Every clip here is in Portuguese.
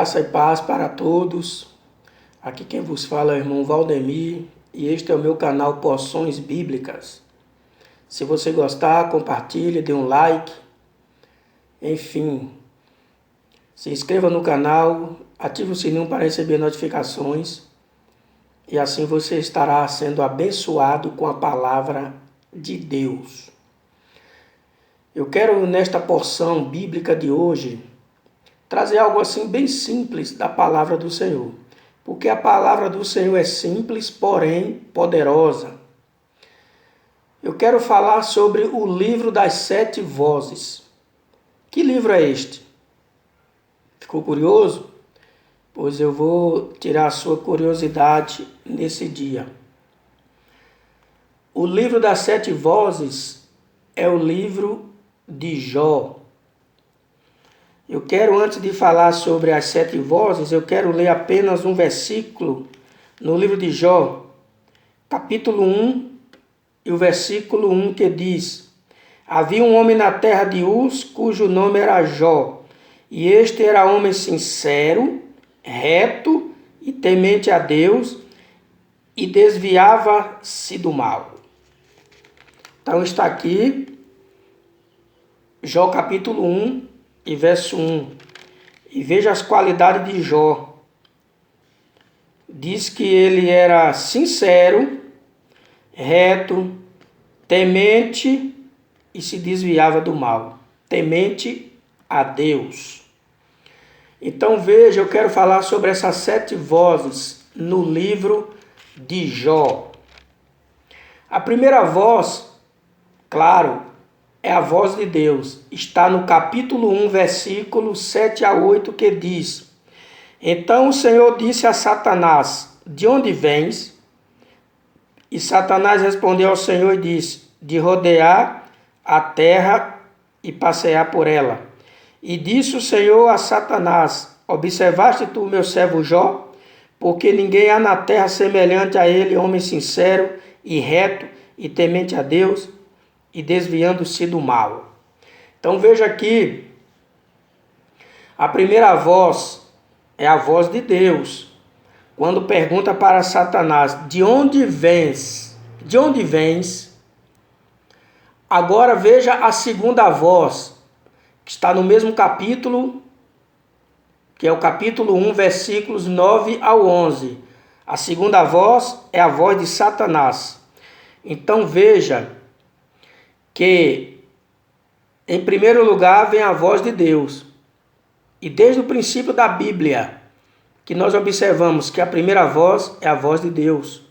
Graça e paz para todos. Aqui quem vos fala é o irmão Valdemir e este é o meu canal Porções Bíblicas. Se você gostar, compartilhe, dê um like. Enfim, se inscreva no canal, ative o sininho para receber notificações e assim você estará sendo abençoado com a palavra de Deus. Eu quero nesta porção bíblica de hoje trazer algo assim bem simples da palavra do Senhor. Porque a palavra do Senhor é simples, porém poderosa. Eu quero falar sobre o livro das 7 vozes. Que livro é este? Ficou curioso? Pois eu vou tirar a sua curiosidade nesse dia. O livro das 7 vozes é o livro de Jó. Eu quero, antes de falar sobre as 7 vozes, eu quero ler apenas um versículo no livro de Jó, capítulo 1, e o versículo 1 que diz: Havia um homem na terra de Uz, cujo nome era Jó, e este era homem sincero, reto e temente a Deus, e desviava-se do mal. Então está aqui, Jó capítulo 1, e verso 1, e veja as qualidades de Jó. Diz que ele era sincero, reto, temente e se desviava do mal. Temente a Deus. Então veja, eu quero falar sobre essas 7 vozes no livro de Jó. A primeira voz, claro, é a voz de Deus. Está no capítulo 1, versículo 7 a 8, que diz: Então o Senhor disse a Satanás: De onde vens? E Satanás respondeu ao Senhor e disse: De rodear a terra e passear por ela. E disse o Senhor a Satanás: Observaste tu meu servo Jó? Porque ninguém há na terra semelhante a ele, homem sincero e reto e temente a Deus, e desviando-se do mal. Então veja aqui, a primeira voz é a voz de Deus, quando pergunta para Satanás: de onde vens? De onde vens? Agora veja a segunda voz, que está no mesmo capítulo, que é o capítulo 1, versículos 9 ao 11. A segunda voz é a voz de Satanás. Então veja que, em primeiro lugar, vem a voz de Deus. E desde o princípio da Bíblia, que nós observamos que a primeira voz é a voz de Deus.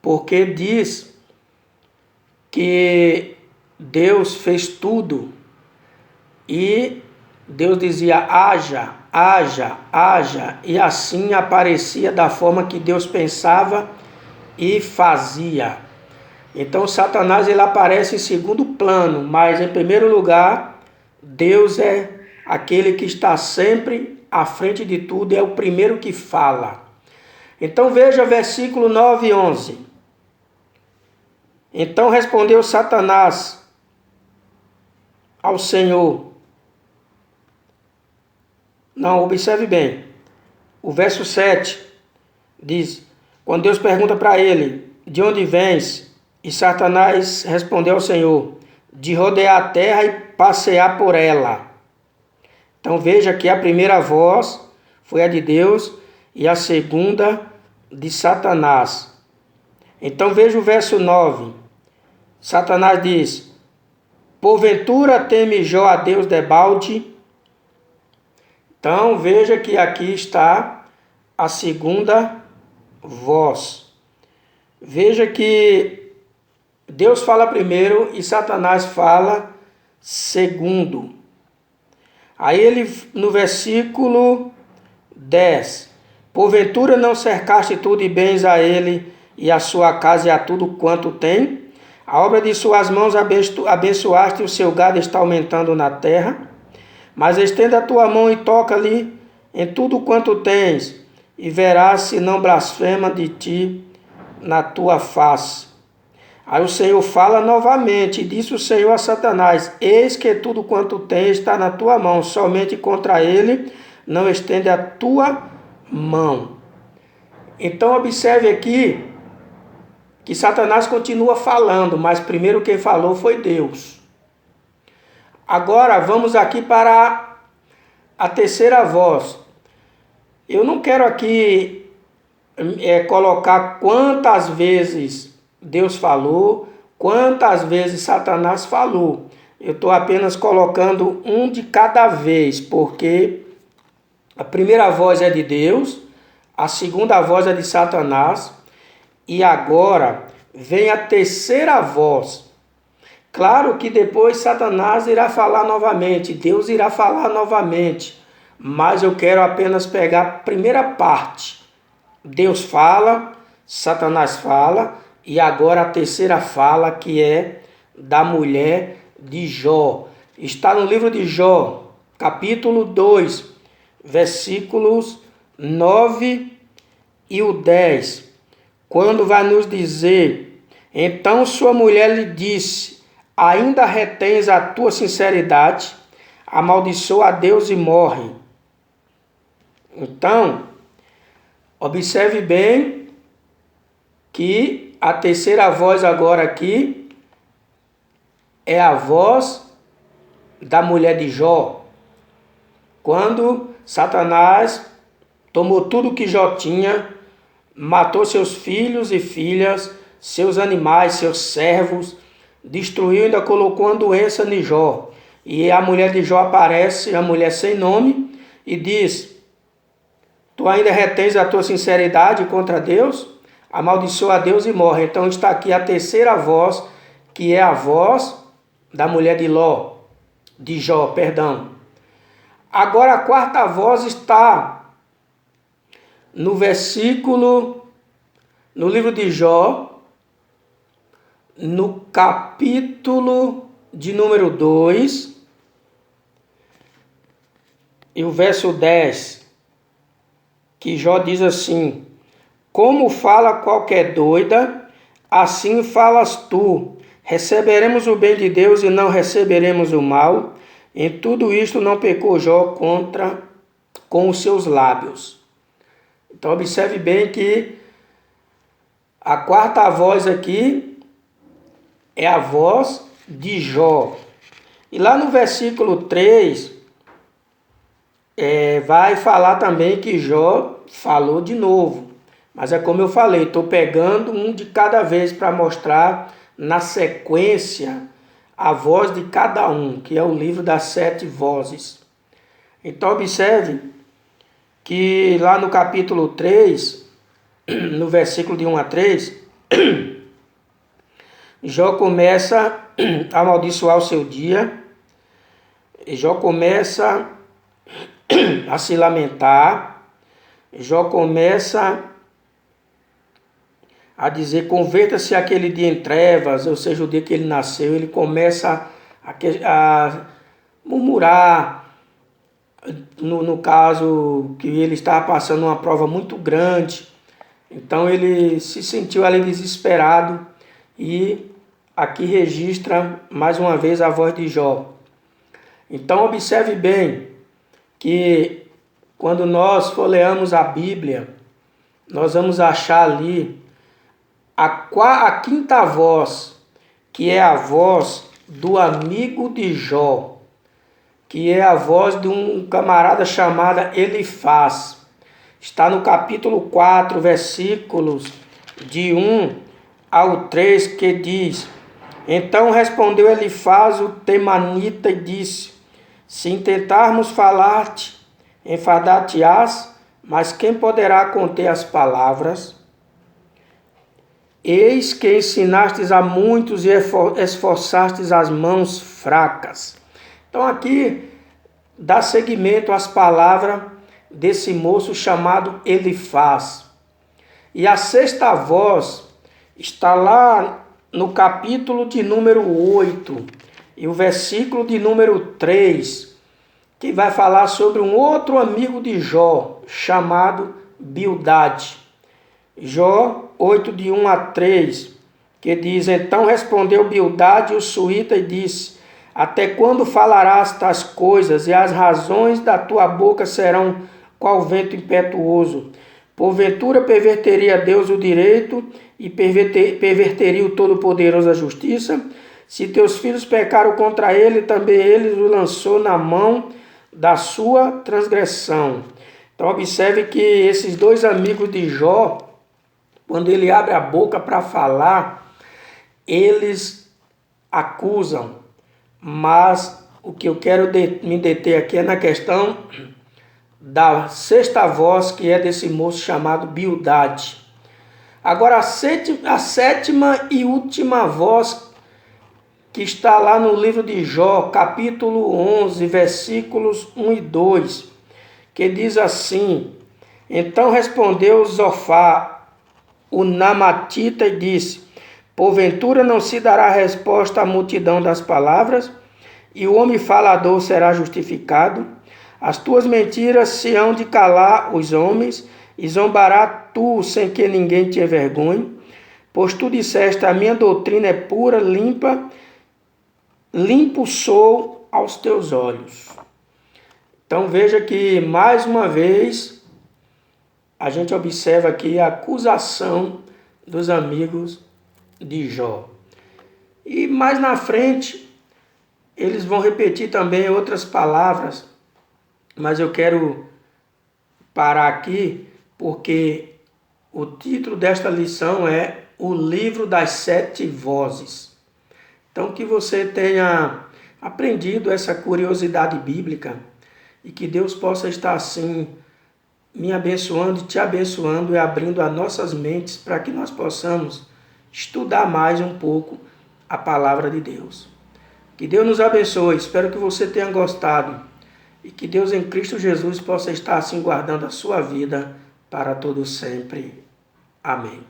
Porque diz que Deus fez tudo e Deus dizia: haja, haja, haja, e assim aparecia da forma que Deus pensava e fazia. Então Satanás ele aparece em segundo plano, mas em primeiro lugar, Deus é aquele que está sempre à frente de tudo, é o primeiro que fala. Então veja versículo 9 e 11. Então respondeu Satanás ao Senhor. Não, observe bem. O verso 7 diz: quando Deus pergunta para ele: de onde vens? E Satanás respondeu ao Senhor: de rodear a terra e passear por ela. Então veja que a primeira voz foi a de Deus e a segunda de Satanás. Então veja o verso 9. Satanás diz: porventura teme Jó a Deus debalde? Então veja que aqui está a segunda voz. Veja que Deus fala primeiro e Satanás fala segundo. Aí ele, no versículo 10, porventura não cercaste tu de bens a ele e a sua casa e a tudo quanto tem? A obra de suas mãos abençoaste, o seu gado está aumentando na terra. Mas estenda a tua mão e toca-lhe em tudo quanto tens, e verás se não blasfema de ti na tua face. Aí o Senhor fala novamente, e disse o Senhor a Satanás: eis que tudo quanto tens está na tua mão, somente contra ele não estende a tua mão. Então observe aqui que Satanás continua falando, mas primeiro quem falou foi Deus. Agora vamos aqui para a terceira voz. Eu não quero aqui colocar quantas vezes Deus falou, quantas vezes Satanás falou. Eu estou apenas colocando um de cada vez, porque a primeira voz é de Deus, a segunda voz é de Satanás, e agora vem a terceira voz. Claro que depois Satanás irá falar novamente, Deus irá falar novamente, mas eu quero apenas pegar a primeira parte. Deus fala, Satanás fala, e agora a terceira fala, que é da mulher de Jó. Está no livro de Jó, capítulo 2, versículos 9 e o 10, quando vai nos dizer: então sua mulher lhe disse, ainda retens a tua sinceridade, amaldiçoa a Deus e morre. Então, observe bem que a terceira voz agora aqui é a voz da mulher de Jó. Quando Satanás tomou tudo que Jó tinha, matou seus filhos e filhas, seus animais, seus servos, destruiu e ainda colocou uma doença em Jó. E a mulher de Jó aparece, a mulher sem nome, e diz: tu ainda retens a tua sinceridade contra Deus? Amaldiçoa a Deus e morre. Então está aqui a terceira voz, que é a voz da mulher de Jó, perdão. Agora a quarta voz está no livro de Jó, no capítulo de número 2, e o verso 10, que Jó diz assim: como fala qualquer doida, assim falas tu. Receberemos o bem de Deus e não receberemos o mal. Em tudo isto não pecou Jó com os seus lábios. Então observe bem que a quarta voz aqui é a voz de Jó. E lá no versículo 3, vai falar também que Jó falou de novo. Mas é como eu falei, estou pegando um de cada vez para mostrar na sequência a voz de cada um, que é o livro das 7 vozes. Então observe que lá no capítulo 3, no versículo de 1 a 3, Jó começa a amaldiçoar o seu dia, Jó começa a se lamentar, Jó começa a dizer: converta-se aquele dia em trevas, ou seja, o dia que ele nasceu. Ele começa a murmurar, no caso que ele estava passando uma prova muito grande. Então ele se sentiu ali desesperado, e aqui registra mais uma vez a voz de Jó. Então observe bem que quando nós folheamos a Bíblia, nós vamos achar ali a quinta voz, que é a voz do amigo de Jó, que é a voz de um camarada chamado Elifaz. Está no capítulo 4, versículos de 1 ao 3, que diz: então respondeu Elifaz o temanita e disse: se intentarmos falar-te, enfadar-te-ás, mas quem poderá conter as palavras? Eis que ensinastes a muitos e esforçastes as mãos fracas. Então aqui dá seguimento às palavras desse moço chamado Elifaz. E a sexta voz está lá no capítulo de número 8 e o versículo de número 3, que vai falar sobre um outro amigo de Jó, chamado Bildade. Jó 8, de 1 a 3, que diz: então respondeu Bildade o suíta e disse: Até quando falarás tais coisas, e as razões da tua boca serão qual vento impetuoso? Porventura perverteria Deus o direito e perverteria o Todo-Poderoso a justiça? Se teus filhos pecaram contra ele, também ele o lançou na mão da sua transgressão. Então observe que esses dois amigos de Jó, quando ele abre a boca para falar, eles acusam. Mas o que eu quero me deter aqui é na questão da sexta voz, que é desse moço chamado Bildade. Agora a sétima e última voz, que está lá no livro de Jó, capítulo 11, versículos 1 e 2, que diz assim: Então respondeu Zofá, o Namatita, e disse: Porventura não se dará resposta à multidão das palavras, e o homem falador será justificado? As tuas mentiras se hão de calar os homens, e zombará tu sem que ninguém te envergonhe. Pois tu disseste: a minha doutrina é pura, limpo sou aos teus olhos. Então veja que mais uma vez a gente observa aqui a acusação dos amigos de Jó. E mais na frente eles vão repetir também outras palavras, mas eu quero parar aqui porque o título desta lição é O Livro das Sete Vozes. Então que você tenha aprendido essa curiosidade bíblica e que Deus possa estar assim me abençoando e te abençoando e abrindo as nossas mentes para que nós possamos estudar mais um pouco a palavra de Deus. Que Deus nos abençoe, espero que você tenha gostado e que Deus em Cristo Jesus possa estar assim guardando a sua vida para todo sempre. Amém.